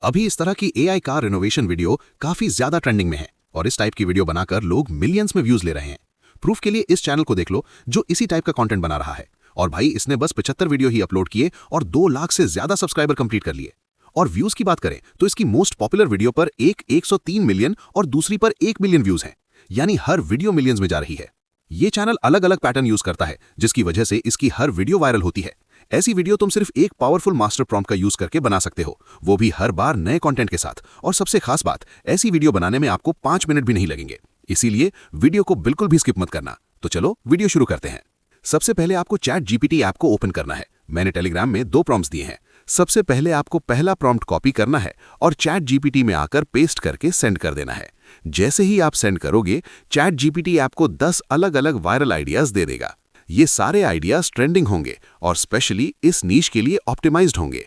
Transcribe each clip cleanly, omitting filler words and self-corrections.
अभी इस तरह की एआई कार रिनोवेशन वीडियो काफी ज्यादा ट्रेंडिंग में है और इस टाइप की वीडियो बनाकर लोग मिलियंस में व्यूज ले रहे हैं। प्रूफ के लिए इस चैनल को देख लो जो इसी टाइप का कंटेंट बना रहा है। और भाई इसने बस 75 वीडियो ही अपलोड किए और 2 लाख से ज्यादा सब्सक्राइबर कंप्लीट कर लिए। और व्यूज की बात करें तो इसकी मोस्ट पॉपुलर वीडियो पर 103 मिलियन और दूसरी पर 1 मिलियन व्यूज हैं, यानी हर वीडियो मिलियंस में जा रही है। ये चैनल अलग अलग पैटर्न यूज करता है जिसकी वजह से इसकी हर वीडियो वायरल होती है। ऐसी वीडियो तुम सिर्फ एक पावरफुल मास्टर प्रॉम्प्ट का यूज करके बना सकते हो, वो भी हर बार नए कंटेंट के साथ। और सबसे खास बात, ऐसी वीडियो बनाने में आपको 5 मिनट भी नहीं लगेंगे, इसीलिए वीडियो को बिल्कुल भी स्किप मत करना। तो चलो वीडियो शुरू करते हैं। सबसे पहले आपको चैट जीपीटी ऐप को ओपन करना है। मैंने टेलीग्राम में 2 प्रॉम्प्ट्स दिए हैं। सबसे पहले आपको पहला प्रॉम्प्ट कॉपी करना है और चैट जीपीटी में आकर पेस्ट करके सेंड कर देना है। जैसे ही आप सेंड करोगे, चैट जीपीटी ऐप को 10 अलग अलग वायरल आइडियाज दे देगा। ये सारे आइडियाज ट्रेंडिंग होंगे और स्पेशली इस नीश के लिए ऑप्टिमाइज्ड होंगे।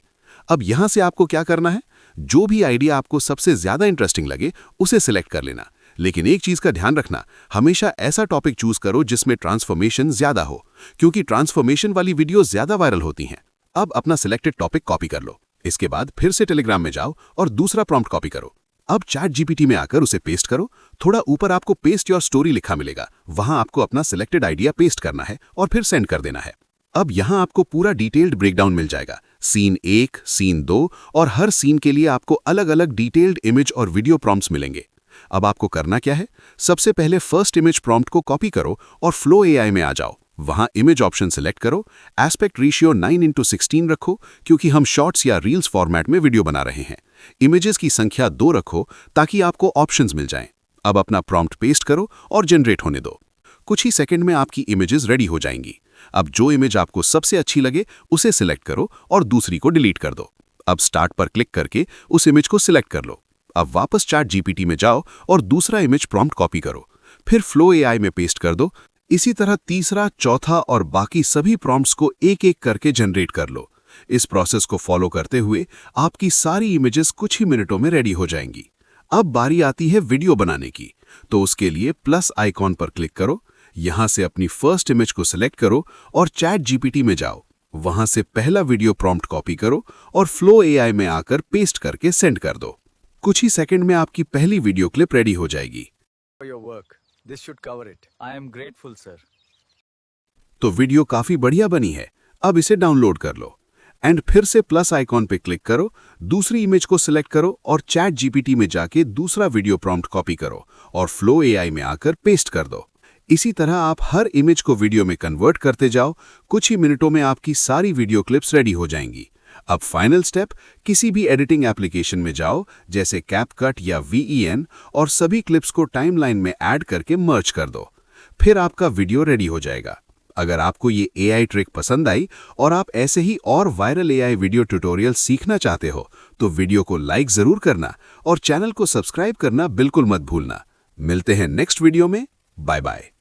अब यहां से आपको क्या करना है, जो भी आइडिया आपको सबसे ज्यादा इंटरेस्टिंग लगे उसे सिलेक्ट कर लेना। लेकिन एक चीज का ध्यान रखना, हमेशा ऐसा टॉपिक चूज करो जिसमें ट्रांसफॉर्मेशन ज्यादा हो, क्योंकि ट्रांसफॉर्मेशन वाली वीडियो ज्यादा वायरल होती हैं। अब अपना सिलेक्टेड टॉपिक कॉपी कर लो। इसके बाद फिर से टेलीग्राम में जाओ और दूसरा प्रॉम्प्ट कॉपी करो। अब चैट जीपीटी में आकर उसे पेस्ट करो। थोड़ा ऊपर आपको पेस्ट योर स्टोरी लिखा मिलेगा, वहां आपको अपना सिलेक्टेड आइडिया पेस्ट करना है और फिर सेंड कर देना है। अब यहां आपको पूरा डिटेल्ड ब्रेकडाउन मिल जाएगा, सीन 1, सीन 2 और हर सीन के लिए आपको अलग अलग डिटेल्ड इमेज और वीडियो प्रॉम्प्ट्स मिलेंगे। अब आपको करना क्या है, सबसे पहले फर्स्ट इमेज प्रॉम्प्ट को कॉपी करो और फ्लो एआई में आ जाओ। वहां इमेज ऑप्शन सिलेक्ट करो, एस्पेक्ट रेशियो 9:16 रखो क्योंकि हम शॉर्ट्स या रील्स फॉर्मेट में वीडियो बना रहे हैं। इमेजेस की संख्या 2 रखो ताकि आपको ऑप्शंस मिल जाएं। अब अपना प्रॉम्प्ट पेस्ट करो और जनरेट होने दो। कुछ ही सेकंड में आपकी इमेजेस रेडी हो जाएंगी। अब जो इमेज आपको सबसे अच्छी लगे उसे सिलेक्ट करो और दूसरी को डिलीट कर दो। अब स्टार्ट पर क्लिक करके उस इमेज को सिलेक्ट कर लो। अब वापस चैट जीपीटी में जाओ और दूसरा इमेज प्रॉम्प्ट कॉपी करो, फिर फ्लो एआई में पेस्ट कर दो। इसी तरह तीसरा, चौथा और बाकी सभी प्रॉम्प्ट्स को एक एक करके जनरेट कर लो। इस प्रोसेस को फॉलो करते हुए आपकी सारी इमेजेस कुछ ही मिनटों में रेडी हो जाएंगी। अब बारी आती है वीडियो बनाने की, तो उसके लिए प्लस आइकॉन पर क्लिक करो। यहां से अपनी फर्स्ट इमेज को सिलेक्ट करो और चैट जीपीटी में जाओ। वहां से पहला वीडियो प्रॉम्प्ट कॉपी करो और फ्लो एआई में आकर पेस्ट करके सेंड कर दो। कुछ ही सेकंड में आपकी पहली वीडियो क्लिप रेडी हो जाएगी। This should cover it. I am grateful, sir. तो वीडियो काफी बढ़िया बनी है। अब इसे डाउनलोड कर लो एंड फिर से प्लस आइकॉन पे क्लिक करो, दूसरी इमेज को सिलेक्ट करो और चैट जीपीटी में जाके दूसरा वीडियो प्रॉम्प्ट कॉपी करो और फ्लो एआई में आकर पेस्ट कर दो। इसी तरह आप हर इमेज को वीडियो में कन्वर्ट करते जाओ। कुछ ही मिनटों में आपकी सारी वीडियो क्लिप्स रेडी हो जाएंगी। अब फाइनल स्टेप, किसी भी एडिटिंग एप्लीकेशन में जाओ जैसे कैपकट या VEN और सभी क्लिप्स को टाइमलाइन में ऐड करके मर्ज कर दो। फिर आपका वीडियो रेडी हो जाएगा। अगर आपको ये एआई ट्रिक पसंद आई और आप ऐसे ही और वायरल एआई वीडियो ट्यूटोरियल सीखना चाहते हो तो वीडियो को लाइक जरूर करना और चैनल को सब्सक्राइब करना बिल्कुल मत भूलना। मिलते हैं नेक्स्ट वीडियो में। Bye bye.